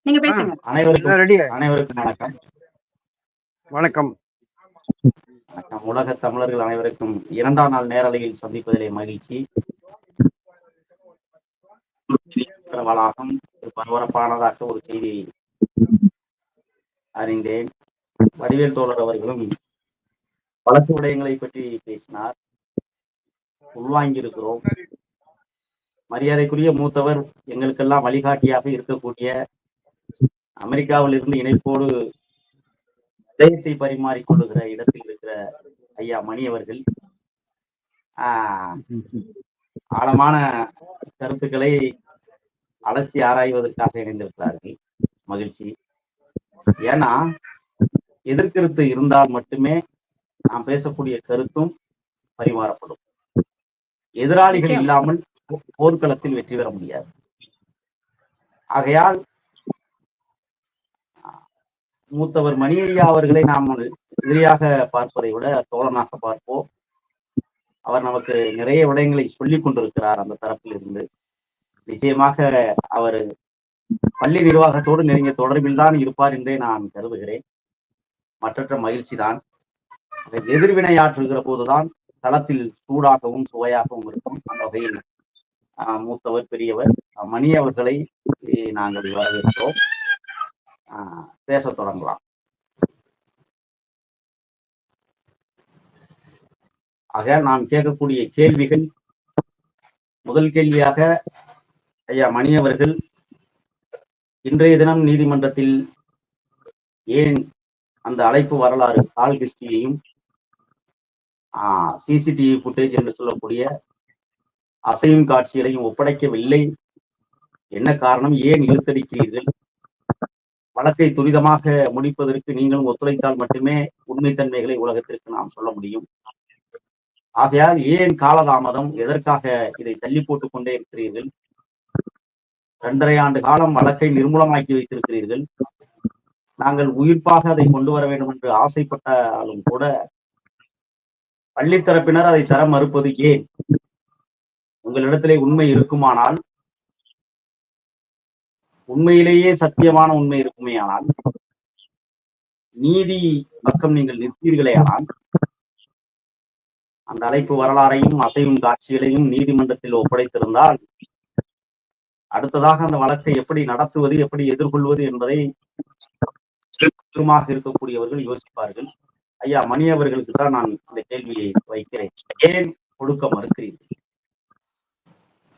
நீங்க ஆ பேசுங்க. அனைவருக்கும் ரெடி. அனைவருக்கும் வணக்கம். வணக்கம். வணக்கம். உலக தமிழர்கள் அனைவருக்கும் 2ஆம் நாள் நேரலையில் சந்திப்பதிலே மகிழ்ச்சி. வளாகம் பரபரப்பானதாக ஒரு செய்தி அறிந்தேன். வடிவேல் தோழர் அவர்களும் வழக்கு விடயங்களை பற்றி பேசினார். உள்வாங்கியிருக்கிறோம். மரியாதைக்குரிய மூத்தவர், எங்களுக்கெல்லாம் வழிகாட்டியாக இருக்கக்கூடிய அமெரிக்காவில் இருந்து இணைப்போடு இதயத்தை பரிமாறிக் கொள்ளுகிற இடத்தில் இருக்கிற ஐயா மணி அவர்கள் ஆழமான கருத்துக்களை அலசி ஆராய்வதற்காக இணைந்திருக்கிறார்கள். மகிழ்ச்சி. ஏன்னா எதிர்கருத்து இருந்தால் மட்டுமே நாம் பேசக்கூடிய கருத்தும் பரிமாறப்படும். எதிராளிகள் இல்லாமல் போர்க்களத்தில் வெற்றி பெற முடியாது. ஆகையால் மூத்தவர் மணி ஐயா அவர்களை நாம் எதிரியாக பார்ப்பதை விட தோழனாக பார்ப்போம். அவர் நமக்கு நிறைய விடயங்களை சொல்லிக் கொண்டிருக்கிறார். அந்த தரப்பில் இருந்து நிச்சயமாக அவர் பள்ளி நிர்வாகத்தோடு நெருங்கிய தொடர்பில் தான் இருப்பார் என்றே நான் கருதுகிறேன். மற்றற்ற மகிழ்ச்சி தான். எதிர்வினையாற்றுகிற போதுதான் களத்தில் சூடாகவும் சுவையாகவும் இருக்கும். அந்த வகையில் மூத்தவர் பெரியவர் மணி அவர்களை நாங்கள் வரவேற்கிறோம். பேச தொடங்கலாம். ஆக நாம் கேட்கக்கூடிய கேள்விகள், முதல் கேள்வியாக ஐயா மணி அவர்கள் இன்றைய தினம் நீதிமன்றத்தில் ஏன் அந்த அழைப்பு வரலாறு கால் ஹிஸ்டரியையும் சிசிடிவி ஃபுட்டேஜ் என்று சொல்லக்கூடிய அசையும் காட்சிகளையும் ஒப்படைக்கவில்லை? என்ன காரணம்? ஏன் இழுத்தடிக்கிறீர்கள்? வழக்கை துரிதமாக முடிப்பதற்கு நீங்களும் ஒத்துழைத்தால் மட்டுமே உண்மைத்தன்மைகளை உலகத்திற்கு நாம் சொல்ல முடியும். ஆகையால் ஏன் காலதாமதம்? எதற்காக இதை தள்ளி போட்டுக் கொண்டே இருக்கிறீர்கள்? 2.5 ஆண்டு காலம் வழக்கை நிர்மூலமாக்கி வைத்திருக்கிறீர்கள். நாங்கள் உயிர்ப்பாக அதை கொண்டு வர வேண்டும் என்று ஆசைப்பட்டாலும் கூட பள்ளித்தரப்பினர் அதை தர மறுப்பது ஏன்? உங்களிடத்திலே உண்மை இருக்குமானால், உண்மையிலேயே சத்தியமான உண்மை இருக்குமே ஆனால், நீதி பக்கம் நீங்கள் நிற்பீர்களே ஆனால், அந்த அழைப்பு வரலாறையும் அசையும் காட்சிகளையும் நீதிமன்றத்தில் ஒப்படைத்திருந்தால் அடுத்ததாக அந்த வழக்கை எப்படி நடத்துவது, எப்படி எதிர்கொள்வது என்பதை இருக்கக்கூடியவர்கள் யோசிப்பார்கள். ஐயா மணி அவர்களுக்கு தான் நான் இந்த கேள்வியை வைக்கிறேன். ஏன் கொடுக்க மறுக்கிறீர்கள்?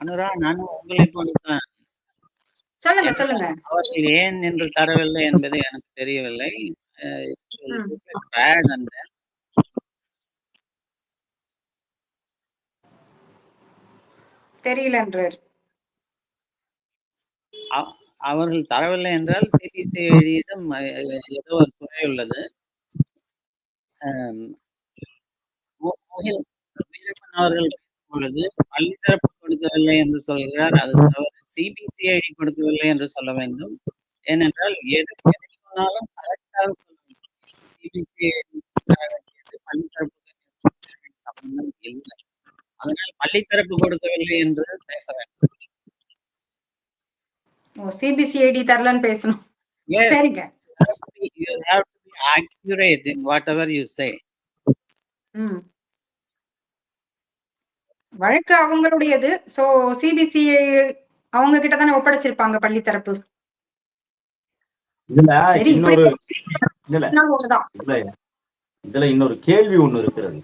அனுரா, நானும் உங்களை போலதான். சொல்லுங்க சொல்லுங்க. அவர்கள் ஏன் என்று தரவில்லை என்பது எனக்கு தெரியவில்லை. தெரியல என்றார். அவர்கள் தரவில்லை என்றால் சிபிசிஐடியிடம் ஏதோ ஒரு குறை உள்ளது. அவர்கள் பொழுது பள்ளி தரப்பு கொடுக்கவில்லை என்று சொல்கிறார். அது தவிர சிபிசிஐடி கொடுக்கவில்லை என்று சொல்ல வேண்டும். ஏனென்றால் எது சொன்னாலும் கரெக்டாக சொல்ல வேண்டும். சிபிசிஐடி பள்ளி தரப்பு சம்பந்தம் இல்லை. அதனால் பள்ளி தரப்பு கொடுக்கவில்லை என்று பேச வேண்டும். சிபிசிஐடி தரலன்னு பேசணும். சரிங்க. You have to be accurate in whatever you say. வழக்கு அவங்களுடையது. சோ சிபிசிஐ அவங்க கிட்ட தானே ஒப்படைச்சிருப்பாங்க பள்ளி தரப்பு. இதுல இன்னொரு கேள்வி ஒண்ணு இருக்கிறது.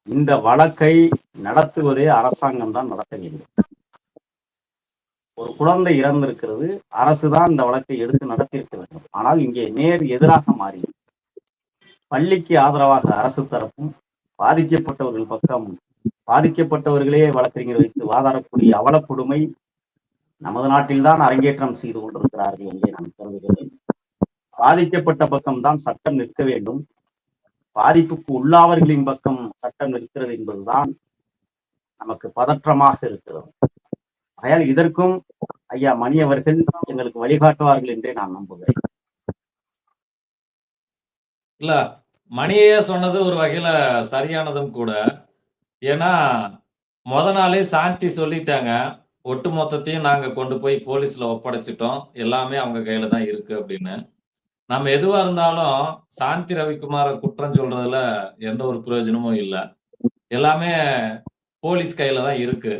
இந்த வழக்கை நடத்துவதே அரசாங்கம் தான் நடத்த வேண்டும். ஒரு குழந்தை இறந்திருக்கிறது, அரசுதான் இந்த வழக்கை எடுத்து நடத்தியிருக்க வேண்டும். ஆனால் இங்கே நேர் எதிராக மாறி பள்ளிக்கு ஆதரவாக அரசு தரப்பும், பாதிக்கப்பட்டவர்கள் பக்கம் பாதிக்கப்பட்டவர்களே வழக்கறிஞர் வைத்து வாதாடக்கூடிய அவலக்கொடுமை நமது நாட்டில்தான் அரங்கேற்றம் செய்து கொண்டிருக்கிறார்கள் என்றே நான் கருதுகிறேன். பாதிக்கப்பட்ட பக்கம்தான் சட்டம் நிற்க வேண்டும். பாதிப்புக்கு உள்ளாவர்களின் பக்கம் சட்டம் நிற்கிறது என்பதுதான் நமக்கு பதற்றமாக இருக்கிறது. ஆகையால் இதற்கும் ஐயா மணி அவர்கள் எங்களுக்கு வழிகாட்டுவார்கள் என்றே நான் நம்புகிறேன். இல்ல, மணியே சொன்னது ஒரு வகையில சரியானதும் கூட. ஏன்னா முத நாளே சாந்தி சொல்லிட்டாங்க, ஒட்டு மொத்தத்தையும் நாங்க கொண்டு போய் போலீஸ்ல ஒப்படைச்சிட்டோம். எல்லாமே அவங்க கையில தான் இருக்கு அப்படின்னு. நம்ம எதுவா இருந்தாலும் சாந்தி ரவிக்குமார குற்றம் சொல்றதுல எந்த ஒரு பிரயோஜனமும் இல்ல. எல்லாமே போலீஸ் கையில தான் இருக்கு.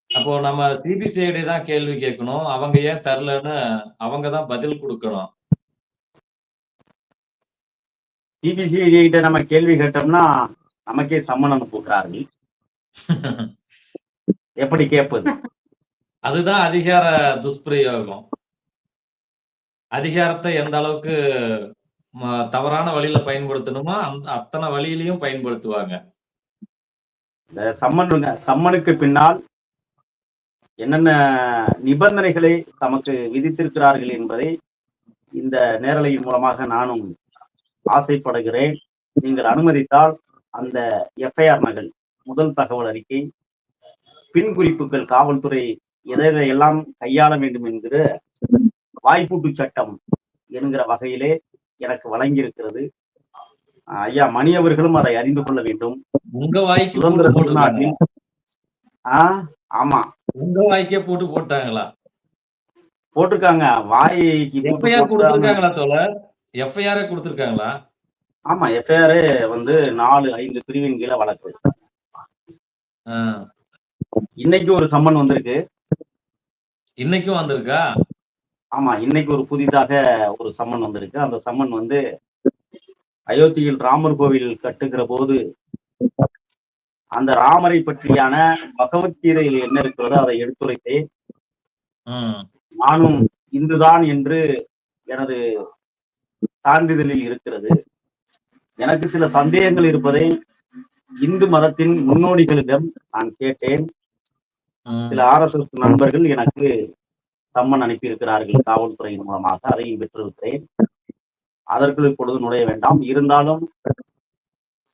அப்போ நம்ம சிபிசிஐடி தான் கேள்வி கேட்கணும். அவங்க ஏன் தரலன்னு அவங்க தான் பதில் குடுக்கணும். சிபிசிஐடி கிட்ட நம்ம கேள்வி கேட்டோம்னா நமக்கே சம்மன் அனுப்புகிறார்கள். எப்படி கேட்பது? அதுதான் அதிகார துஷ்பிரயோகம். அதிகாரத்தை எந்த அளவுக்கு தவறான வழியில பயன்படுத்தணுமோ அத்தனை வழியிலையும் பயன்படுத்துவாங்க. இந்த சம்மனுக்கு பின்னால் என்னென்ன நிபந்தனைகளை தமக்கு விதித்திருக்கிறார்கள் என்பதை இந்த நேரலையின் மூலமாக நானும் ஆசைப்படுகிறேன். நீங்கள் அனுமதித்தால் அந்த எஃப்ஐஆர் நகல், முதல் தகவல் அறிக்கை, பின் குறிப்புகள், காவல்துறை எதையெல்லாம் கையாள வேண்டும் என்கிற வாய்ப்பூட்டு சட்டம் என்கிற வகையிலே எனக்கு வழங்கியிருக்கிறது. ஐயா மணி அவர்களும் அதை அறிந்து கொள்ள வேண்டும். உங்க வாய்க்கு சுதந்திர திருநாட்டில் ஆமா, உங்க வாய்க்கே போட்டு போட்டாங்களா? போட்டிருக்காங்க. வாய்க்கு எஃப்ஐஆர் கொடுத்திருக்காங்களா தோழர்? எஃப்ஐஆர் கொடுத்திருக்காங்களா? ஆமா, எஃப்ஐஆர் வந்து 4-5 பிரிவின் கீழே வழக்கு. இன்னைக்கு ஒரு சம்மன் வந்திருக்கு. இன்னைக்கும் வந்திருக்கா? ஆமா, இன்னைக்கு ஒரு புதிதாக ஒரு சம்மன் வந்திருக்கு. அந்த சம்மன் வந்து அயோத்தியில் ராமர் கோவில் கட்டுகிற போது அந்த ராமரை பற்றியான பகவத்கீதையில் என்ன இருக்கிறதோ அதை எடுத்துரைத்தேன். நானும் இந்துதான் என்று எனது சான்றிதழில் இருக்கிறது. எனக்கு சில சந்தேகங்கள் இருப்பதை இந்து மதத்தின் முன்னோடிகளிடம் நான் கேட்டேன். சில RSS நண்பர்கள் எனக்கு சம்மன் அனுப்பியிருக்கிறார்கள் காவல்துறையின் மூலமாக. அதையும் பெற்றிருக்கிறேன். அதற்குள் இப்பொழுது நுழைய வேண்டாம். இருந்தாலும்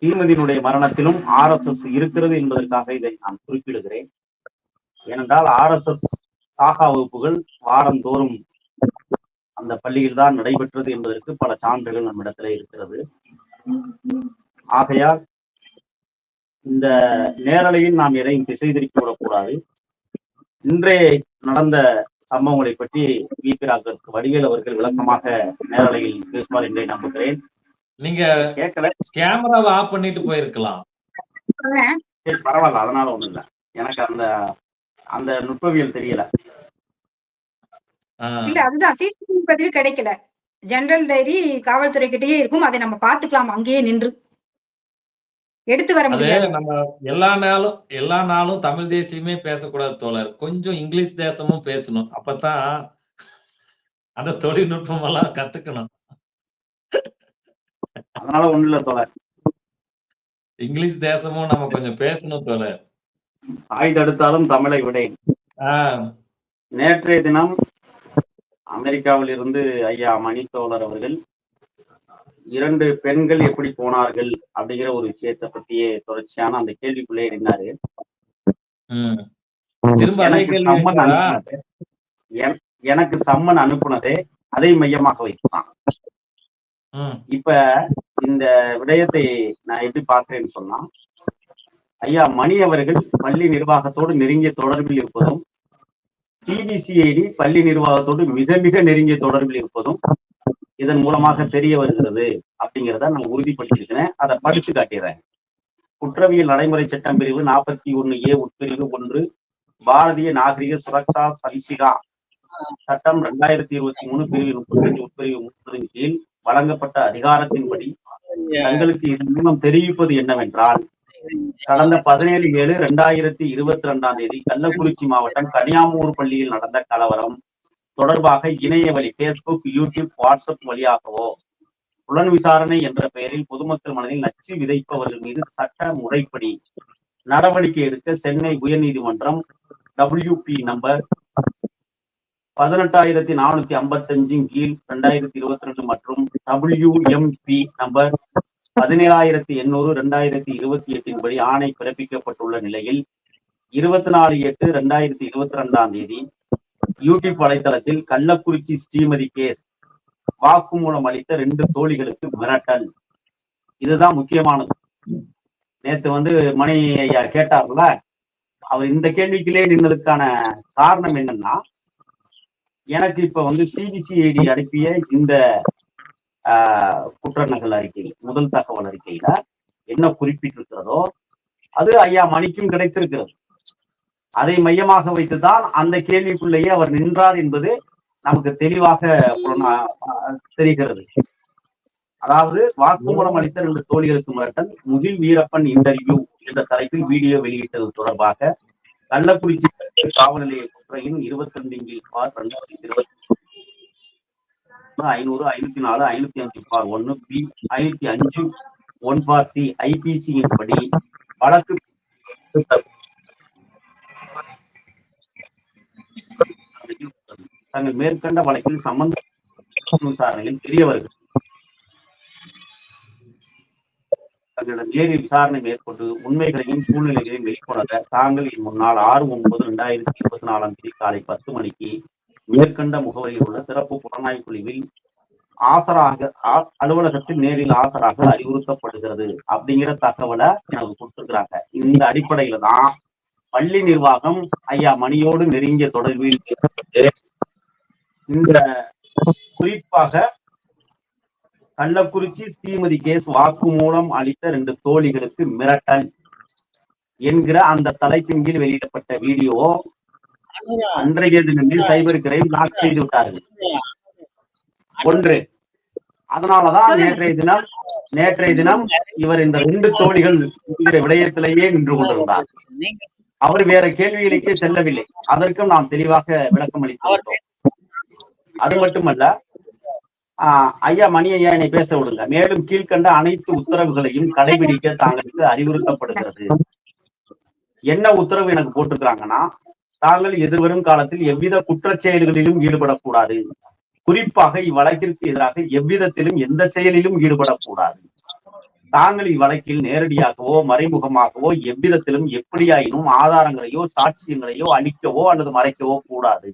ஸ்ரீமதியினுடைய மரணத்திலும் RSS இருக்கிறது என்பதற்காக இதை நான் குறிப்பிடுகிறேன். ஏனென்றால் RSS சாகா வகுப்புகள் வாரந்தோறும் அந்த பள்ளியில் தான் நடைபெற்றது என்பதற்கு பல சான்றுகள் நம்மிடத்திலே இருக்கிறது. ஆகையால் இந்த நேரலையில் நாம் எதையும் திசை திருப்பி விடக்கூடாது. இன்றைய நடந்த சம்பவங்களை பற்றி வீபிராக்களுக்கு வடிவேல் அவர்கள் விளக்கமாக நேரலையில் பேசுவார் என்றே நம்புகிறேன். நீங்க கேட்கல, கேமராவை ஆஃப் பண்ணிட்டு போயிருக்கலாம். சரி, பரவாயில்ல, அதனால ஒண்ணும் இல்லை. எனக்கு அந்த அந்த நுட்பவியல் தெரியல. இல்ல, அதுதான் சிசிடிவி பதிவு கிடைக்கல. ஜெனரல் டைரி காவல்துறை கிட்டயே இருக்கும். அதை நம்ம பாத்துக்கலாம் அங்கேயே நின்று. எடுத்து வர முடியாது. நம்ம எல்லா நாளும் தமிழ் தேசியமே பேசக்கூடாது தோழர். கொஞ்சம் இங்கிலீஷ் தேசமும் பேசணும். அப்பதான் அந்த தொழில்நுட்பம் எல்லாம் கத்துக்கணும். அதனால ஒண்ணு இல்ல தோழர், இங்கிலீஷ் தேசமும் நம்ம கொஞ்சம் பேசணும் தோழர். ஆய் தடுத்தாலும் தமிழை விடேன். நேற்றைய தினம் அமெரிக்காவில் இருந்து ஐயா மணி தோழர் அவர்கள் 2 பெண்கள் எப்படி போனார்கள் அப்படிங்கிற ஒரு விஷயத்தை பற்றியே தொடர்ச்சியான அந்த கேள்விக்குள்ளே இருந்தாரு. எனக்கு சம்மன் அனுப்புனதே அதை மையமாக வைத்தான். இப்ப இந்த விடயத்தை நான் எப்படி பார்க்கிறேன்னு சொன்னா, ஐயா மணி அவர்கள் பள்ளி நிர்வாகத்தோடு நெருங்கிய தொடர்பில் இருப்பதும், சிபிசிஐடி பள்ளி நிர்வாகத்தோடு மிக மிக நெருங்கிய தொடர்பில் இருப்பதும் இதன் மூலமாக தெரிய வருகிறது அப்படிங்கிறத நான் உறுதிப்படுத்தியிருக்கிறேன். அதை படிச்சு காட்டிடுறேன். குற்றவியல் நடைமுறை சட்டம் பிரிவு 41A உட்பிரிவு 1 பாரதிய நாகரிக சுரக்ஷா சவிசிகா சட்டம் 2023 பிரிவு 35 உட்பிரிவு 30 கீழ் வழங்கப்பட்ட அதிகாரத்தின்படி தங்களுக்கு இதன் மூலம் தெரிவிப்பது என்னவென்றால், கடந்த 17/7/2022 கள்ளக்குறிச்சி மாவட்டம் கனியாமூர் பள்ளியில் நடந்த கலவரம் தொடர்பாக இணைய வழி பேஸ்புக், யூடியூப், வாட்ஸ்அப் வழியாகவோ புலன் விசாரணை என்ற பெயரில் பொதுமக்கள் மனதில் நச்சு விதைப்பவர்கள் மீது சட்ட முறைப்படி நடவடிக்கை எடுக்க சென்னை உயர்நீதிமன்றம் WP நம்பர் 18,455 கீழ் 2022 மற்றும் WMP நம்பர் 17,800/2028 படி ஆணை பிறப்பிக்கப்பட்டுள்ள நிலையில் 24/8/2022 யூடியூப் வலைத்தளத்தில் கள்ளக்குறிச்சி ஸ்ரீமதி கேஸ் வாக்குமூலம் அளித்த 2 தோழிகளுக்கு மிரட்டல். இதுதான் முக்கியமானது. நேற்று வந்து மணி ஐயா கேட்டார்ல, அவர் இந்த கேள்விக்குள்ளே நின்னதுக்கான காரணம் என்னன்னா, எனக்கு இப்ப சிபிசிஐடி அனுப்பிய இந்த குற்ற நகல் அறிக்கை, முதல் தகவல் அறிக்கையில என்ன குறிப்பிட்டிருக்கிறதோ அது ஐயா மணிக்கும் கிடைத்திருக்கிறது. அதை மையமாக வைத்துதான் அந்த கேள்விக்குள்ளேயே அவர் நின்றார் என்பது நமக்கு தெளிவாக தெரிகிறது. அதாவது வாக்குமூலம் அளித்த 2 தோழிகளுக்கு மிரட்டல், முகில் வீரப்பன் இன்டர்வியூ என்ற தலைப்பில் வீடியோ வெளியிட்டது தொடர்பாக கள்ளக்குறிச்சி காவல் நிலைய குற்றையின் 22/2020 500 504 505/1 பி 505/1 ஐபிசியின் படி வழக்கு தங்கள் மேற்கண்ட வழக்கில் சம்பந்த விசாரணையில் பெரியவர்கள் தங்களிடம் நேரில் விசாரணை மேற்கொண்டு உண்மைகளையும் சூழ்நிலைகளையும் வெளிக்கொணர தாங்கள் முன்னாள் 6/9/2024 காலை 10 மணிக்கு மேற்கண்ட முகவரியில் உள்ள சிறப்பு புலனாய்வு குழுவில் அலுவலகத்தில் நேரில் ஆசராக அறிவுறுத்தப்படுகிறது அப்படிங்கிற தகவலை எனக்கு கொடுத்துருக்கிறாங்க. இந்த அடிப்படையில தான் பள்ளி நிர்வாகம் ஐயா மணியோடு நெருங்கிய தொடர்பில் இந்த குறிப்பாக கள்ளக்குறிச்சி தீமதி கேஸ் வாக்குமூலம் அளித்த 2 தோழிகளுக்கு மிரட்டல் என்கிற அந்த தலைப்பின் கீழ் வெளியிடப்பட்ட வீடியோ அன்றைய தினத்தில் சைபர் கிரைம் லாக் செய்து விட்டார்கள். ஒன்று, அதனாலதான் நேற்றைய தினம் இவர் இந்த 2 தோழிகள் விடயத்திலேயே நின்று கொண்டிருந்தார். அவர் வேற கேள்விகளுக்கே செல்லவில்லை. அதற்கும் நாம் தெளிவாக விளக்கம் அளித்தோம். அது மட்டுமல்ல, ஐயா மணி ஐயா என்னை பேச விடுங்க. மேலும் கீழ்கண்ட அனைத்து உத்தரவுகளையும் கடைபிடிக்க தாங்களுக்கு அறிவுறுத்தப்படுகிறது. என்ன உத்தரவு எனக்கு போட்டிருக்கிறாங்கன்னா, தாங்கள் எதிர்வரும் காலத்தில் எவ்வித குற்றச் செயல்களிலும் ஈடுபடக்கூடாது. குறிப்பாக இவ்வழக்கிற்கு எதிராக எவ்விதத்திலும் எந்த செயலிலும் ஈடுபடக்கூடாது. தாங்கள் இவ்வழக்கில் நேரடியாகவோ மறைமுகமாகவோ எவ்விதத்திலும் எப்படியாயினும் ஆதாரங்களையோ சாட்சியங்களையோ அளிக்கவோ அல்லது மறைக்கவோ கூடாது.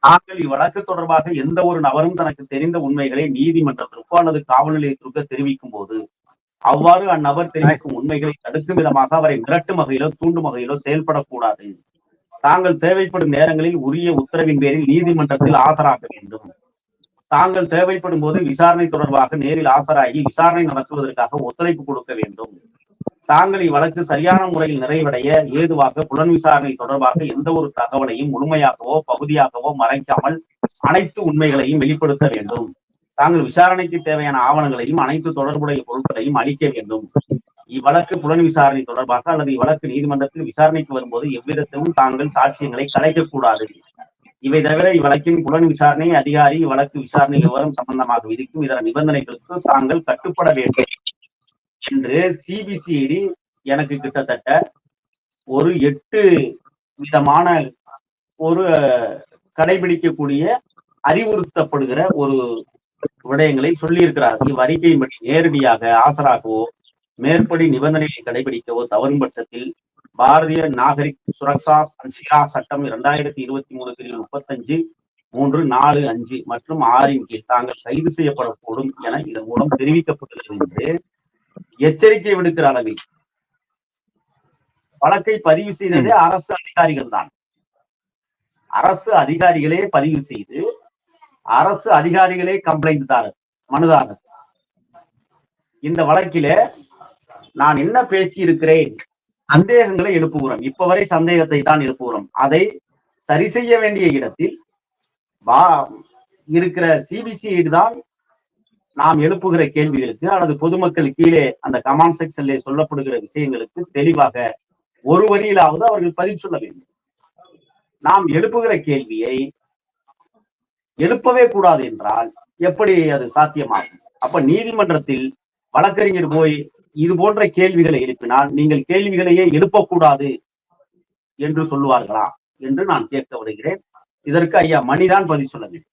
தாங்கள் இவ்வழக்கு தொடர்பாக எந்த ஒரு நபரும் தனக்கு தெரிந்த உண்மைகளை நீதிமன்றத்திற்கோ அல்லது காவல் நிலையத்திற்கோ தெரிவிக்கும் போது அவ்வாறு அந்நபர் தெரிவிக்கும் உண்மைகளை தடுக்கும் விதமாக அவரை மிரட்டும் வகையிலோ தூண்டும் வகையிலோ செயல்படக்கூடாது. தாங்கள் தேவைப்படும் நேரங்களில் உரிய உத்தரவின் பேரில் நீதிமன்றத்தில் ஆஜராக வேண்டும். தாங்கள் தேவைப்படும் போது விசாரணை தொடர்பாக நேரில் ஆஜராகி விசாரணை நடத்துவதற்காக ஒத்துழைப்பு கொடுக்க வேண்டும். தாங்கள் இவ்வழக்கு சரியான முறையில் நிறைவடைய ஏதுவாக புலன் விசாரணை தொடர்பாக எந்த ஒரு தகவலையும் முழுமையாகவோ பகுதியாகவோ மறைக்காமல் அனைத்து உண்மைகளையும் வெளிப்படுத்த வேண்டும். தாங்கள் விசாரணைக்கு தேவையான ஆவணங்களையும் அனைத்து தொடர்புடைய பொருட்களையும் அளிக்க வேண்டும். இவ்வழக்கு புலன் விசாரணை தொடர்பாக அல்லது இவ்வழக்கு நீதிமன்றத்தில் விசாரணைக்கு வரும்போது எவ்விதத்திலும் தாங்கள் சாட்சியங்களை கலைக்கக்கூடாது. இவை தவிர இவ்வழக்கின் புலன் விசாரணை அதிகாரி வழக்கு விசாரணை விவரம் சம்பந்தமாக விதிக்கும் இதர நிபந்தனைகளுக்கு தாங்கள் கட்டுப்பட வேண்டும் என்று சிபிசிஐடி எனக்கு கிட்டத்தட்ட ஒரு 8 விதமான ஒரு கடைபிடிக்கக்கூடிய அறிவுறுத்தப்படுகிற ஒரு விடயங்களை சொல்லியிருக்கிறார். இவ்வறிக்கையின்படி நேரடியாக ஆசராகவோ மேற்படி நிபந்தனைகளை கடைபிடிக்கவோ தவறும் பட்சத்தில் பாரதிய நாகரிக் சுரக்ஷா சன்சிகா சட்டம் 2023 பிரிவு 35(3)(4)(5) மற்றும் 6 கீழ் தாங்கள் கைது செய்யப்படக்கூடும் என இதன் மூலம் தெரிவிக்கப்பட்டுள்ளது என்று எச்சரிக்கை விடுக்கிற அளவில் வழக்கை பதிவு செய்ததே அரசு அதிகாரிகள் தான். அரசு அதிகாரிகளே பதிவு செய்து அரசு அதிகாரிகளே கம்ப்ளைண்ட் மனுதாரர். இந்த வழக்கிலே நான் என்ன பேச்சு இருக்கிறேன், சந்தேகங்களை எழுப்புகிறோம். இப்ப வரை சந்தேகத்தை தான் எழுப்புகிறோம். அதை சரி செய்ய வேண்டிய இடத்தில் இருக்கிற சிபிசிஐடி தான் நாம் எழுப்புகிற கேள்விகளுக்கு அல்லது பொதுமக்கள் கீழே அந்த கமெண்ட் செக்ஷன்ல சொல்லப்படுகிற விஷயங்களுக்கு தெளிவாக ஒரு வரியிலாவது அவர்கள் பதில் சொல்ல வேண்டும். நாம் எழுப்புகிற கேள்வியை எழுப்பவே கூடாது என்றால் எப்படி அது சாத்தியமாகும்? அப்ப நீதிமன்றத்தில் வழக்கறிஞர் போய் இது போன்ற கேள்விகளை எழுப்பினால் நீங்கள் கேள்விகளையே எழுப்பக்கூடாது என்று சொல்லுவார்களா என்று நான் கேட்க வருகிறேன். இதற்கு ஐயா மணிதான் பதில் சொல்ல வேண்டும்.